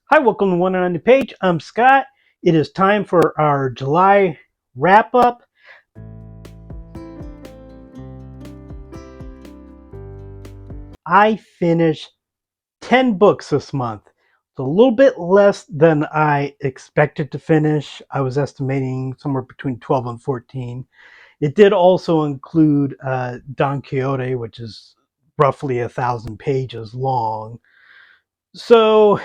Hi, welcome to One on the Page. I'm Scott. It is time for our July wrap up. I finished 10 books this month. It's a little bit less than I expected to finish. I was estimating somewhere between 12 and 14. It did also include Don Quixote, which is roughly 1,000 pages long. So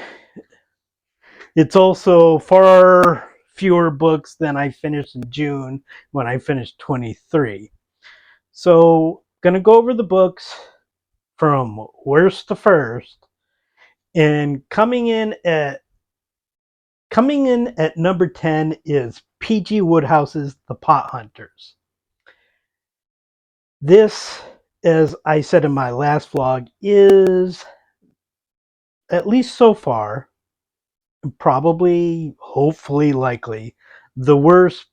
it's also far fewer books than I finished in June when I finished 23. So, gonna go over the books from worst to first, and coming in at number 10 is PG Wodehouse's The Pothunters. This, as I said in my last vlog, is, at least so far, probably, hopefully, likely, the worst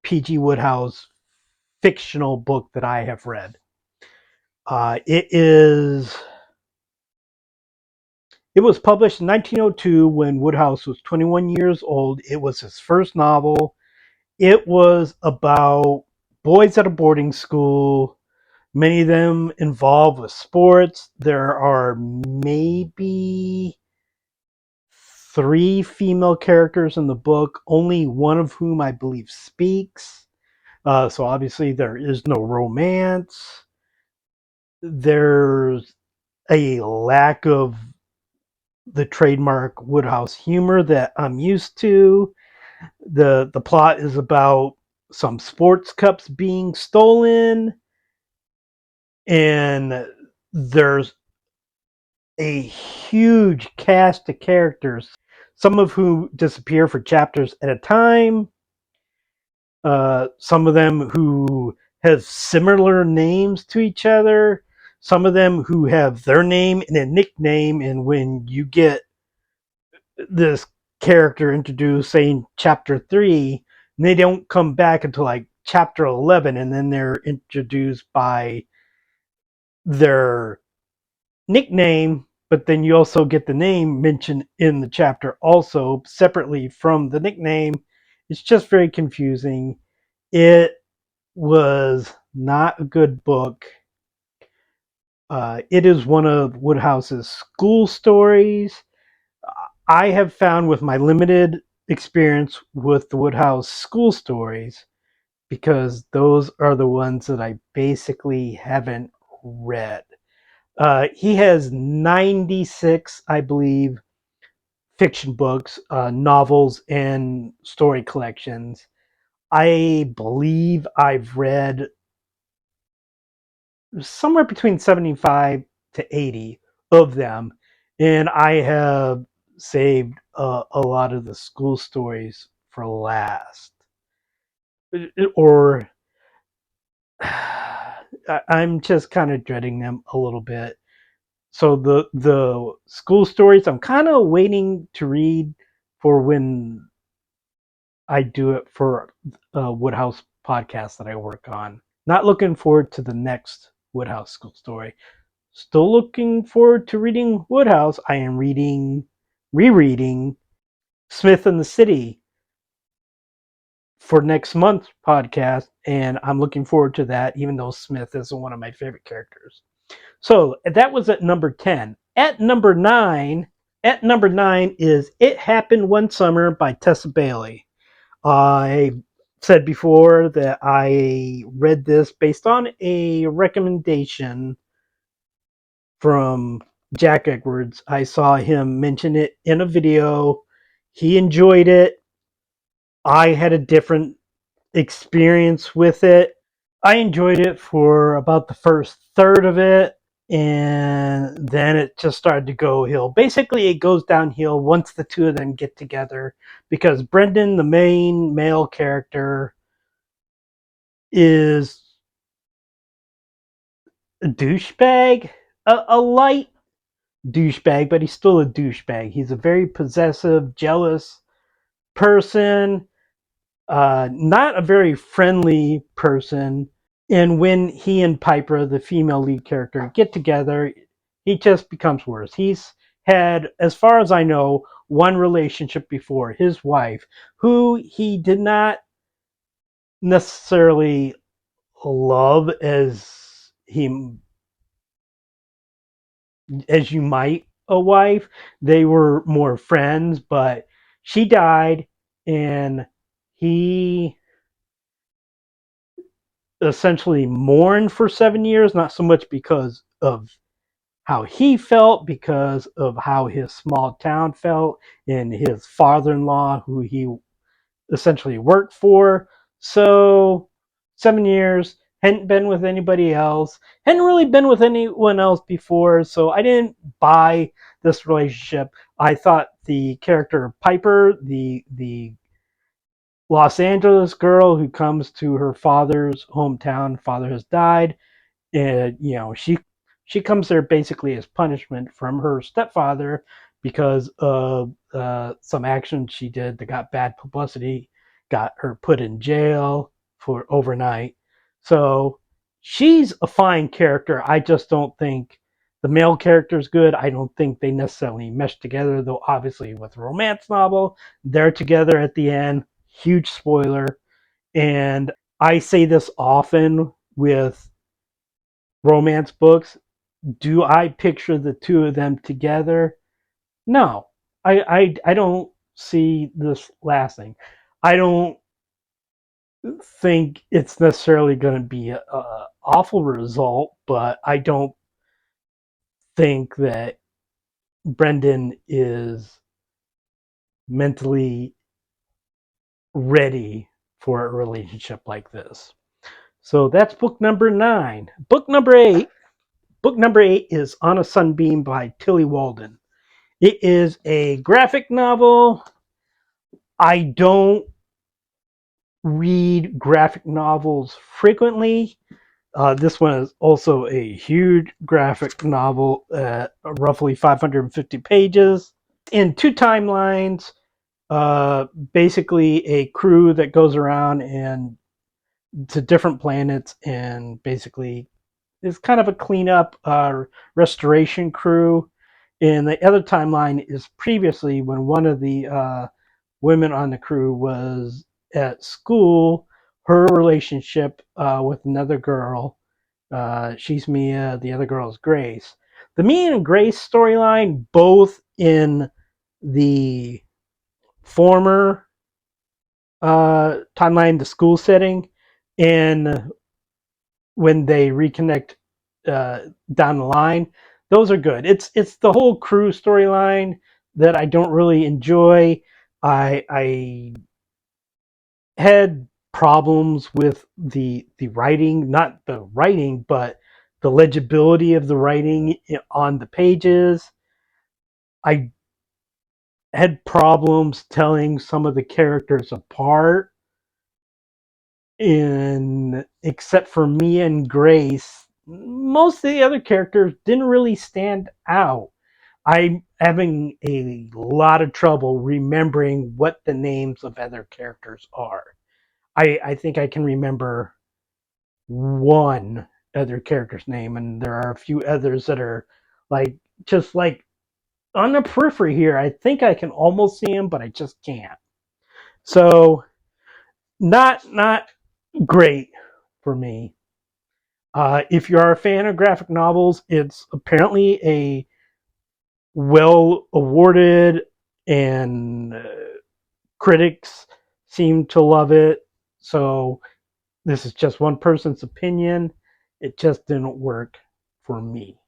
PG Wodehouse fictional book that I have read. It was published in 1902 when Wodehouse was 21 years old. It was his first novel. It was about boys at a boarding school, many of them involved with sports. There are maybe 3 female characters in the book, only one of whom I believe speaks. So obviously there is no romance. There's a lack of the trademark Wodehouse humor that I'm used to. The plot is about some sports cups being stolen, and there's a huge cast of characters, some of whom disappear for chapters at a time. Some of them who have similar names to each other. Some of them who have their name and a nickname, and when you get this character introduced, say in chapter 3, and they don't come back until like chapter 11, and then they're introduced by their nickname, but then you also get the name mentioned in the chapter also separately from the nickname. It's just very confusing. It was not a good book. It is one of Wodehouse's school stories. I have found with my limited experience with the Wodehouse school stories, because those are the ones that I basically haven't read. He has 96, I believe, fiction books, novels, and story collections. I believe I've read somewhere between 75 to 80 of them, and I have saved a lot of the school stories for last. Or I'm just kind of dreading them a little bit. So the school stories I'm kind of waiting to read for when I do it for a Wodehouse podcast that I work on. Not looking forward to the next Wodehouse school story. Still looking forward to reading Wodehouse. I am rereading Smith and the City for next month's podcast, and I'm looking forward to that, even though Smith is one of my favorite characters. So that was at number 10. At number nine is It Happened One Summer by Tessa Bailey. I said before that I read this based on a recommendation from Jack Edwards. I saw him mention it in a video. He enjoyed it. I had a different experience with it. I enjoyed it for about the first third of it, and then it just started to go hill. Basically, it goes downhill once the two of them get together, because Brendan, the main male character, is a douchebag, a light douchebag, but he's still a douchebag. He's a very possessive, jealous person, not a very friendly person. And when he and Piper, the female lead character, get together, he just becomes worse. had, as far as I know, one relationship before, his wife, who he did not necessarily love as you might a wife. They were more friends, but she died, and he essentially mourned for 7 years, not so much because of how he felt, because of how his small town felt, and his father-in-law, who he essentially worked for. So 7 years, hadn't been with anybody else, hadn't really been with anyone else before, so I didn't buy this relationship. I thought the character Piper, the Los Angeles girl who comes to her father's hometown, father has died, and she comes there basically as punishment from her stepfather because of some action she did that got bad publicity, got her put in jail for overnight. So she's a fine character. I just don't think the male character is good. I don't think they necessarily mesh together, though obviously with a romance novel they're together at the end. Huge spoiler. And I say this often with romance books. Do I picture the two of them together? No, I don't see this lasting. I don't think it's necessarily going to be a awful result, but I don't think that Brendan is mentally ready for a relationship like this. So that's book number 9. Book number 8 is On a Sunbeam by Tillie Walden. It is a graphic novel. I don't read graphic novels frequently. This one is also a huge graphic novel, roughly 550 pages. In 2 timelines, basically a crew that goes around and to different planets and basically is kind of a cleanup restoration crew. And the other timeline is previously when one of the women on the crew was at school. Her relationship with another girl. She's Mia. The other girl is Grace. The Mia and Grace storyline, both in the former timeline, the school setting, and when they reconnect uh, down the line, those are good. It's the whole crew storyline that I don't really enjoy. I had problems with the writing, not the writing, but the legibility of the writing on the pages. I had problems telling some of the characters apart, and except for me and Grace, most of the other characters didn't really stand out. I'm having a lot of trouble remembering what the names of other characters are. I think I can remember one other character's name, and there are a few others that are like just like on the periphery here. I think I can almost see them, but I just can't. So not great for me. If you are a fan of graphic novels, it's apparently a well awarded, and critics seem to love it. So this is just one person's opinion. It just didn't work for me.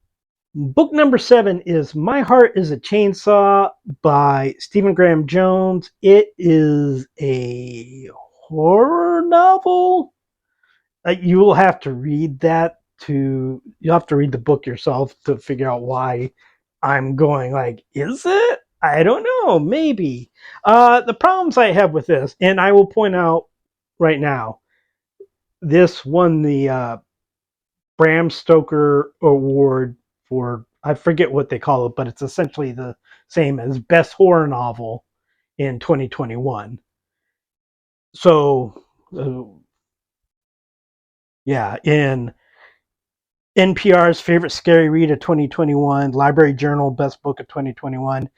Book number 7 is My Heart is a Chainsaw by Stephen Graham Jones. It is a horror novel. You will have to read that you'll have to read the book yourself to figure out why I'm going like, is it? I don't know, maybe. The problems I have with this, and I will point out right now, this won the Bram Stoker Award for, I forget what they call it, but it's essentially the same as Best Horror Novel in 2021. So, yeah, and NPR's favorite scary read of 2021, Library Journal best book of 2021.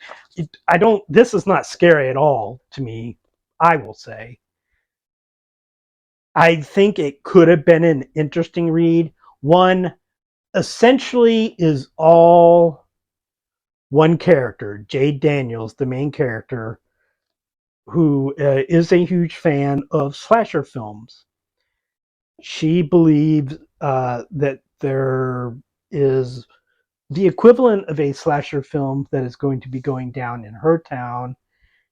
This is not scary at all to me, I will say. I think it could have been an interesting read. One essentially is all one character, Jade Daniels, the main character, who is a huge fan of slasher films. She believes that there is the equivalent of a slasher film that is going to be going down in her town.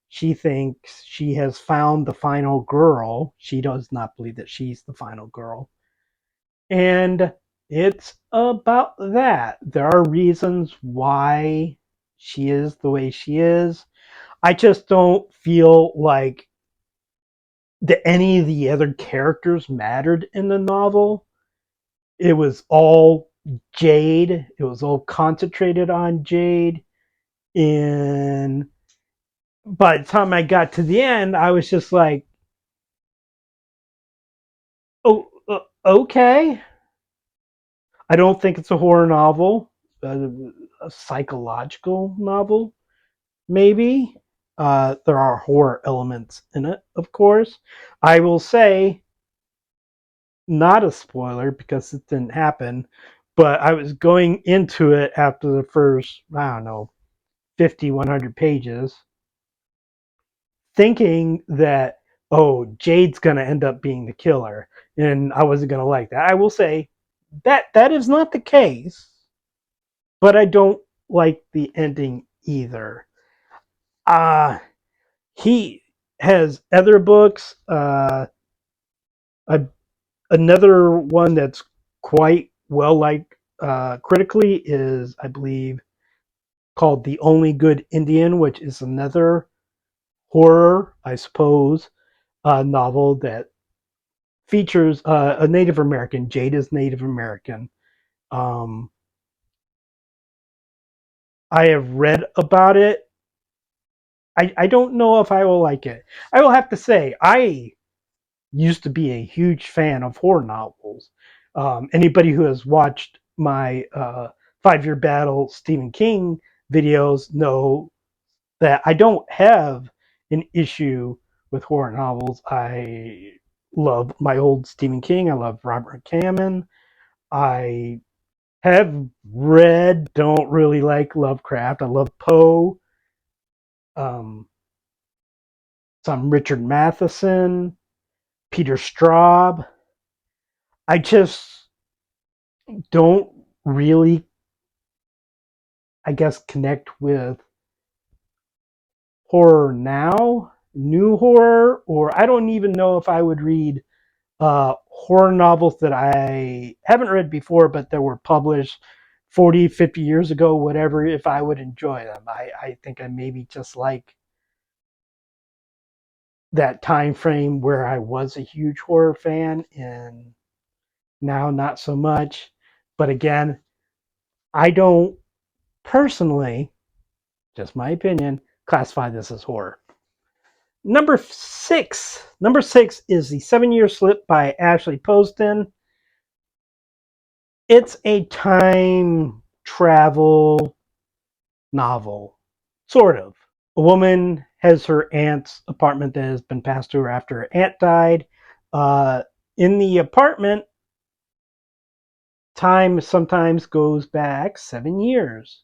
She thinks she has found the final girl. She does not believe that she's the final girl. And it's about that. There are reasons why she is the way she is. I just don't feel like that any of the other characters mattered in the novel. It was all Jade. It was all concentrated on Jade. And by the time I got to the end, I was just like, oh, okay. I don't think it's a horror novel, a psychological novel, maybe. There are horror elements in it, of course. I will say, not a spoiler because it didn't happen, but I was going into it after the first, I don't know, 50, 100 pages, thinking that, oh, Jade's going to end up being the killer, and I wasn't going to like that. I will say that is not the case, but I don't like the ending either. Uh, he has other books. A, another one that's quite well liked critically is, I believe, called The Only Good Indian, which is another horror, I suppose, novel that features a Native American. Jade is Native American. Um, I have read about it. I don't know if I will like it. I will have to say, I used to be a huge fan of horror novels. Anybody who has watched my 5 Year Battle Stephen King videos know that I don't have an issue with horror novels. I love my old Stephen King. I love Robert Kamen. I have read, don't really like Lovecraft. I love Poe, um, some Richard Matheson, Peter Straub. I just don't really, I guess, connect with horror now, new horror, or I don't even know if I would read horror novels that I haven't read before, but that were published 40, 50 years ago, whatever, if I would enjoy them. I think I maybe just like that time frame where I was a huge horror fan and now not so much. But again, I don't personally, just my opinion, classify this as horror. Number six is The 7 Year Slip by Ashley Poston. It's a time travel novel, sort of. A woman has her aunt's apartment that has been passed to her after her aunt died. Uh, in the apartment, time sometimes goes back 7 years.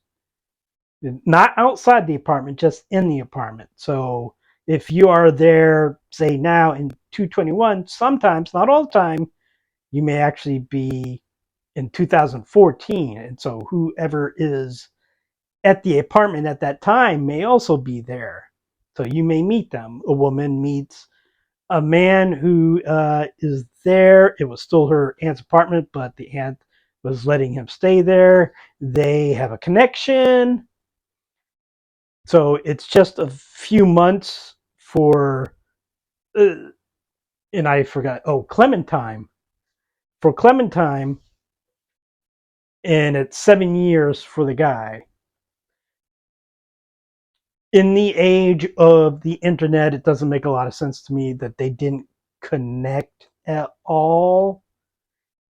Not outside the apartment, just in the apartment. So if you are there, say now in 221, sometimes, not all the time, you may actually be in 2014. And so whoever is at the apartment at that time may also be there. So you may meet them. A woman meets a man who is there. It was still her aunt's apartment, but the aunt was letting him stay there. They have a connection. So it's just a few months for, and I forgot, oh, Clementine. For Clementine, and it's 7 years for the guy. In the age of the internet, it doesn't make a lot of sense to me that they didn't connect at all.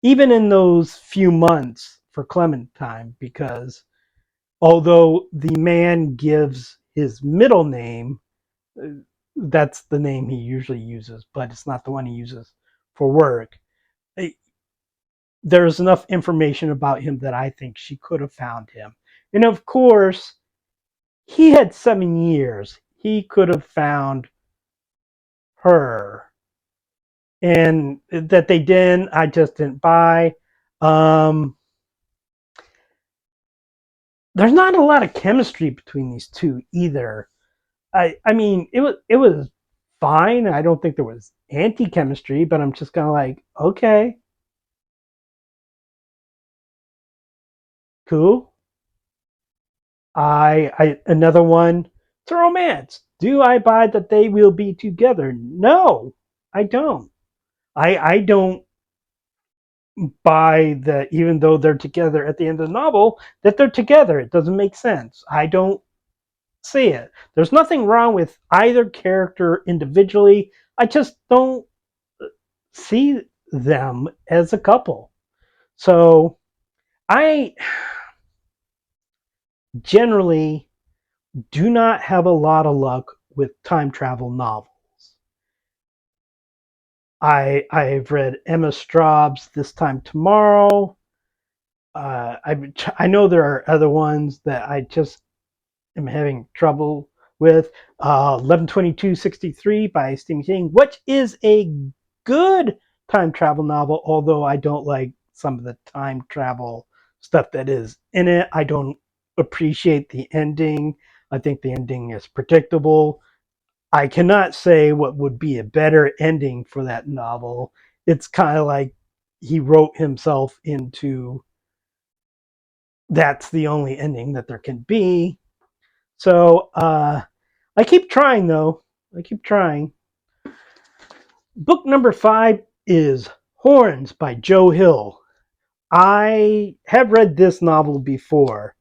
Even in those few months, for Clementine because although the man gives his middle name, that's the name he usually uses, but it's not the one he uses for work. There's enough information about him that I think she could have found him. And of course, he had 7 years. He could have found her. And that they didn't, I just didn't buy. Um, there's not a lot of chemistry between these two either. I mean, it was fine. I don't think there was anti-chemistry, but I'm just kind of like, okay, cool. I another one. It's a romance. Do I buy that they will be together? No, I don't. I don't buy that even though they're together at the end of the novel that they're together. It doesn't make sense. I don't see it. There's nothing wrong with either character individually. I just don't see them as a couple. So I generally do not have a lot of luck with time travel novels. I've read Emma Straub's This Time Tomorrow. I know there are other ones that I just am having trouble with. 11/22/63 by Stephen King, which is a good time travel novel, although I don't like some of the time travel stuff that is in it. I don't appreciate the ending. I think the ending is predictable. I cannot say what would be a better ending for that novel. It's kind of like he wrote himself into that's the only ending that there can be. So I keep trying though. I keep trying. Book number 5 is Horns by Joe Hill. I have read this novel before.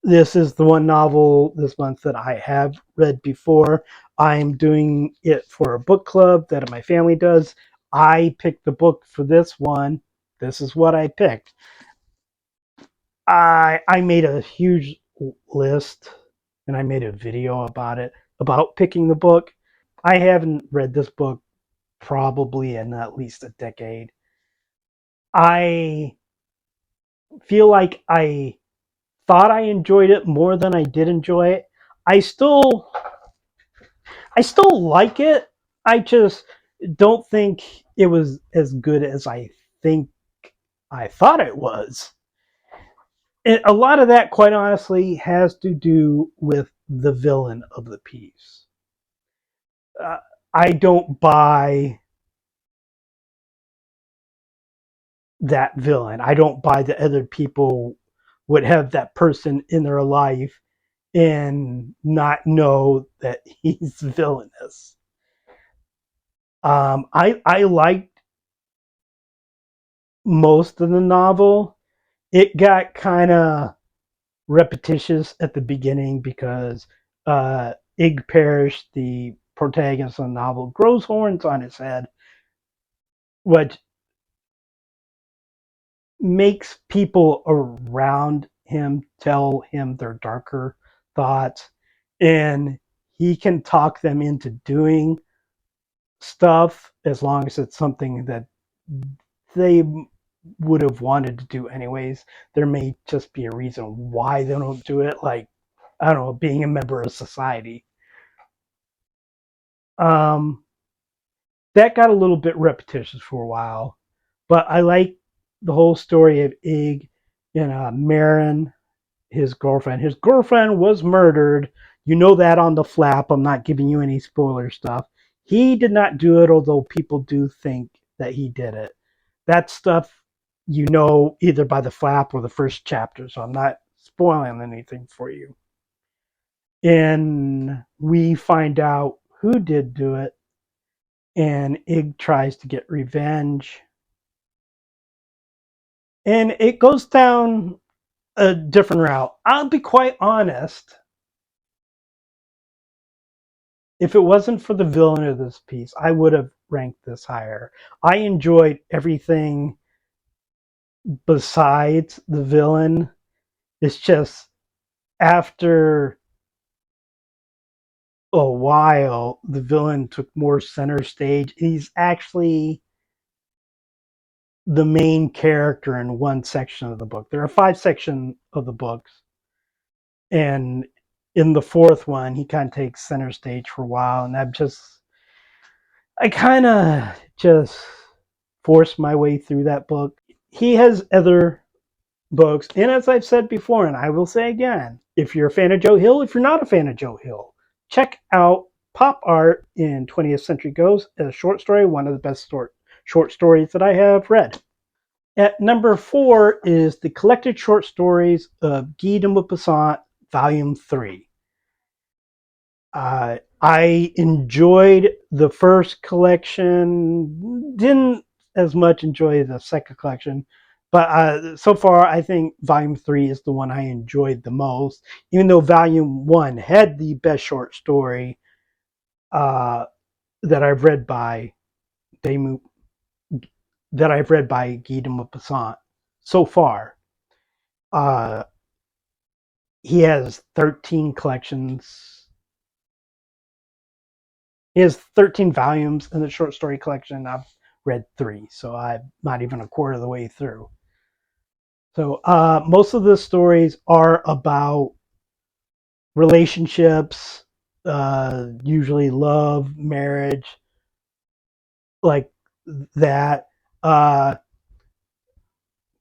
This is the one novel this month that I have read before. I'm doing it for a book club that my family does. I picked the book for this one. This is what I picked. I made a huge list and I made a video about it, about picking the book. I haven't read this book probably in at least a decade. I feel like I thought I enjoyed it more than I did enjoy it. I still I still like it. I just don't think it was as good as I think I thought it was. And a lot of that, quite honestly, has to do with the villain of the piece. Uh, I don't buy that villain. I don't buy that other people would have that person in their life and not know that he's villainous. I liked most of the novel. It got kind of repetitious at the beginning because Ig Parrish, the protagonist of the novel, grows horns on his head, which makes people around him tell him their darker thoughts, and he can talk them into doing stuff as long as it's something that they would have wanted to do anyways. There may just be a reason why they don't do it, like I don't know, being a member of society. Um, that got a little bit repetitious for a while, but I like the whole story of Ig and Marin, his girlfriend. His girlfriend was murdered. You know that on the flap. I'm not giving you any spoiler stuff. He did not do it, although people do think that he did it. That stuff you know either by the flap or the first chapter, so I'm not spoiling anything for you. And we find out who did do it, and Ig tries to get revenge. And it goes down a different route. I'll be quite honest. If it wasn't for the villain of this piece, I would have ranked this higher. I enjoyed everything besides the villain. It's just after a while, the villain took more center stage. He's actually the main character in one section of the book. There are 5 sections of the books, and in the fourth one, he kind of takes center stage for a while, and I kind of just forced my way through that book. He has other books, and as I've said before, and I will say again, if you're a fan of Joe Hill, if you're not a fan of Joe Hill, check out Pop Art in 20th Century Ghosts, a short story, one of the best short stories that I have read. At number 4 is the collected short stories of Guy de Maupassant, Volume 3. I enjoyed the first collection, didn't as much enjoy the second collection, but so far I think Volume 3 is the one I enjoyed the most, even though Volume 1 had the best short story uh, that I've read by Demu, that I've read by Guy de Maupassant so far. Uh, he has 13 collections. He has 13 volumes in the short story collection. I've read 3, so I'm not even a quarter of the way through. So most of the stories are about relationships, usually love, marriage, like that. Guy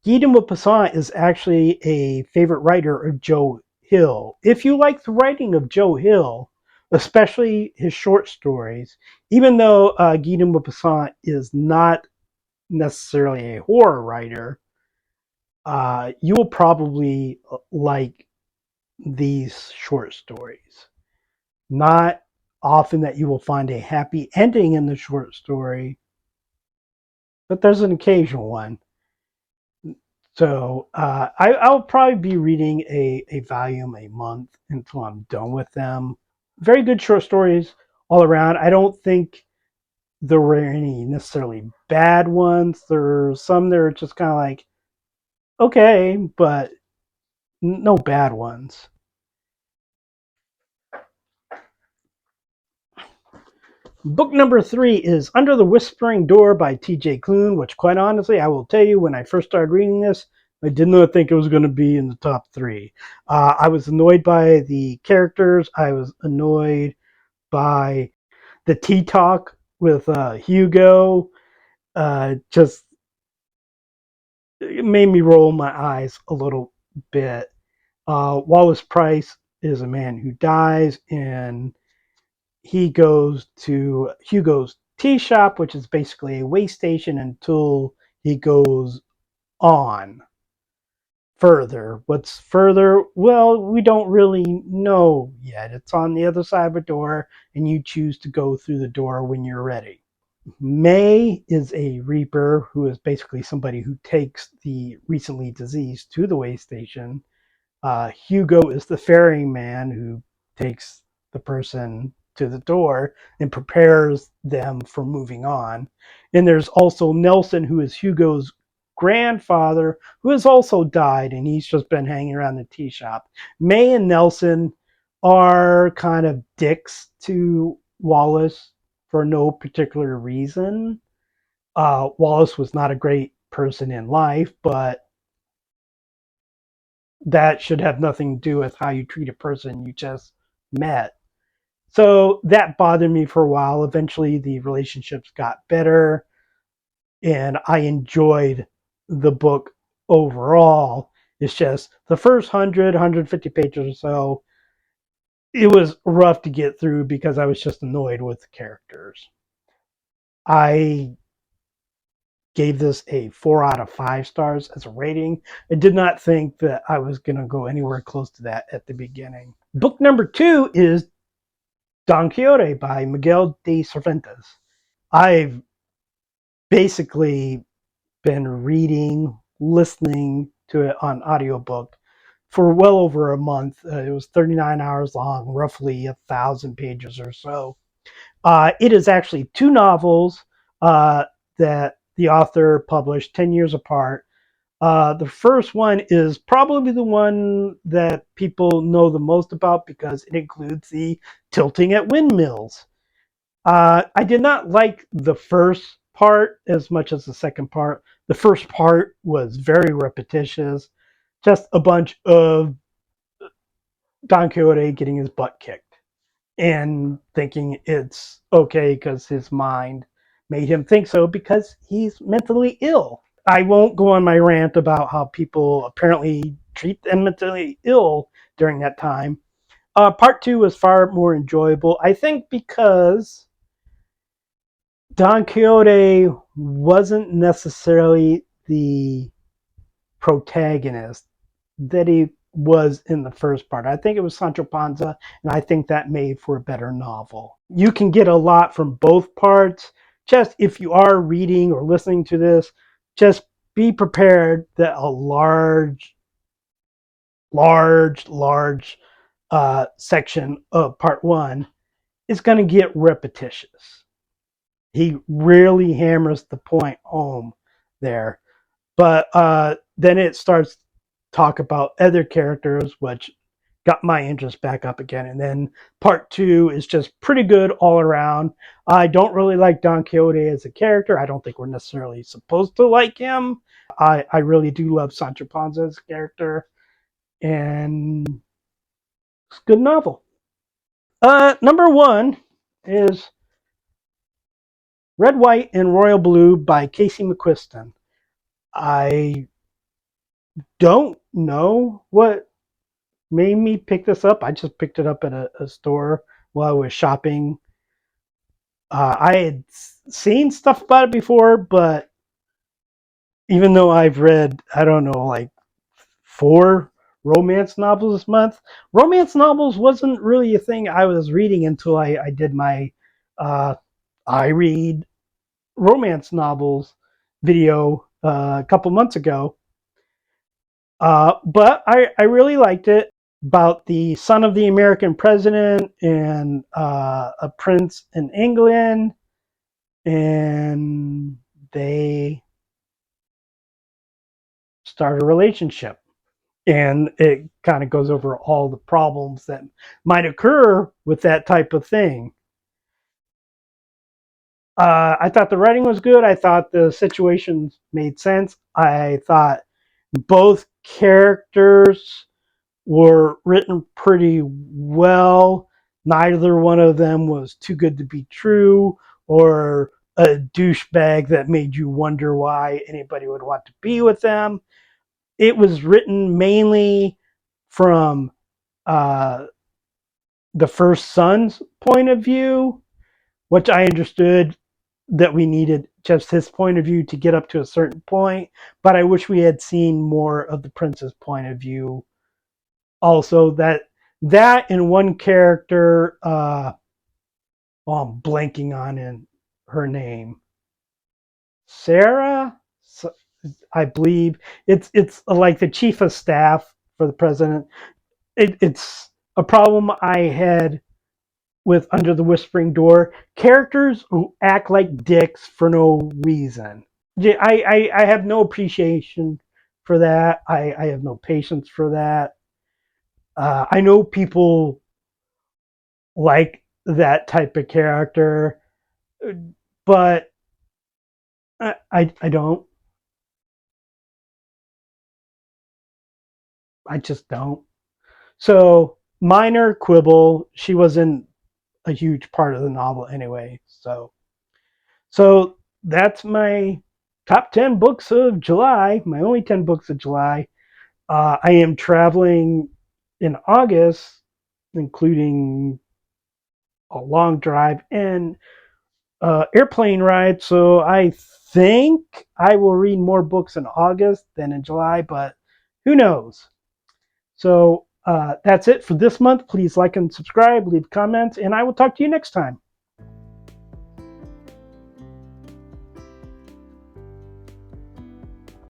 de Maupassant is actually a favorite writer of Joe Hill. If you like the writing of Joe Hill, especially his short stories, even though Guy de Maupassant is not necessarily a horror writer, you will probably like these short stories. Not often that you will find a happy ending in the short story, but there's an occasional one. So I'll probably be reading a volume a month until I'm done with them. Very good short stories all around. I don't think there were any necessarily bad ones. There's some that are just kind of like, okay, but no bad ones. Book number 3 is Under the Whispering Door by T.J. Klune, which quite honestly, I will tell you, when I first started reading this, I did not think it was going to be in the top 3. I was annoyed by the characters. I was annoyed by the tea talk with Hugo. Just it made me roll my eyes a little bit. Wallace Price is a man who dies, and he goes to Hugo's tea shop, which is basically a way station, until he goes on further. What's further? Well, we don't really know yet. It's on the other side of a door, and you choose to go through the door when you're ready. May is a reaper who is basically somebody who takes the recently deceased to the way station. Hugo is the ferryman who takes the person to the door and prepares them for moving on. And there's also Nelson, who is Hugo's grandfather, who has also died, and he's just been hanging around the tea shop. May and Nelson are kind of dicks to Wallace for no particular reason. Wallace was not a great person in life, but that should have nothing to do with how you treat a person you just met. So that bothered me for a while. Eventually, the relationships got better, and I enjoyed the book overall. It's just the first 150 pages or so, it was rough to get through because I was just annoyed with the characters. I gave this a 4 out of 5 stars as a rating. I did not think that I was going to go anywhere close to that at the beginning. Book number 2 is Don Quixote by Miguel de Cervantes. I've basically been reading, listening to it on audiobook for well over a month. It was 39 hours long, roughly 1,000 pages or so. It is actually 2 novels that the author published 10 years apart. The first one is probably the one that people know the most about because it includes the tilting at windmills. I did not like the first part as much as the second part. The first part was very repetitious, just a bunch of Don Quixote getting his butt kicked and thinking it's okay because his mind made him think so because he's mentally ill. I won't go on my rant about how people apparently treat them mentally ill during that time. Part two was far more enjoyable, I think, because Don Quixote wasn't necessarily the protagonist that he was in the first part. I think it was Sancho Panza, and I think that made for a better novel. You can get a lot from both parts. Just if you are reading or listening to this, just be prepared that a large section of part one is going to get repetitious. He really hammers the point home there. But then it starts talk about other characters, which got my interest back up again. And then part two is just pretty good all around. I don't really like Don Quixote as a character. I don't think we're necessarily supposed to like him. I really do love Sancho Panza as a character. And it's a good novel. Number one is Red, White, and Royal Blue by Casey McQuiston. I don't know what made me pick this up. I just picked it up at a store while I was shopping. I had seen stuff about it before, but even though I've read, I don't know, like 4 romance novels this month, romance novels wasn't really a thing I was reading until I did my I read romance novels video a couple months ago. But I really liked it. About the son of the American president and a prince in England, and they start a relationship. And it kind of goes over all the problems that might occur with that type of thing. I thought the writing was good. I thought the situations made sense. I thought both characters were written pretty well. Neither one of them was too good to be true or a douchebag that made you wonder why anybody would want to be with them. It was written mainly from uh, the first son's point of view, which I understood that we needed just his point of view to get up to a certain point. But I wish we had seen more of the prince's point of view also. That in one character, I'm blanking on her name, Sarah, I believe. It's like the chief of staff for the president. It's a problem I had with Under the Whispering Door. Characters who act like dicks for no reason. Yeah, I have no appreciation for that. I have no patience for that. I know people like that type of character, but I don't. I just don't. So minor quibble. She wasn't a huge part of the novel anyway. So that's my top 10 books of July. My only 10 books of July. I am traveling in August, including a long drive and airplane ride. So I think I will read more books in August than in July, but who knows? So that's it for this month. Please like and subscribe, leave comments, and I will talk to you next time.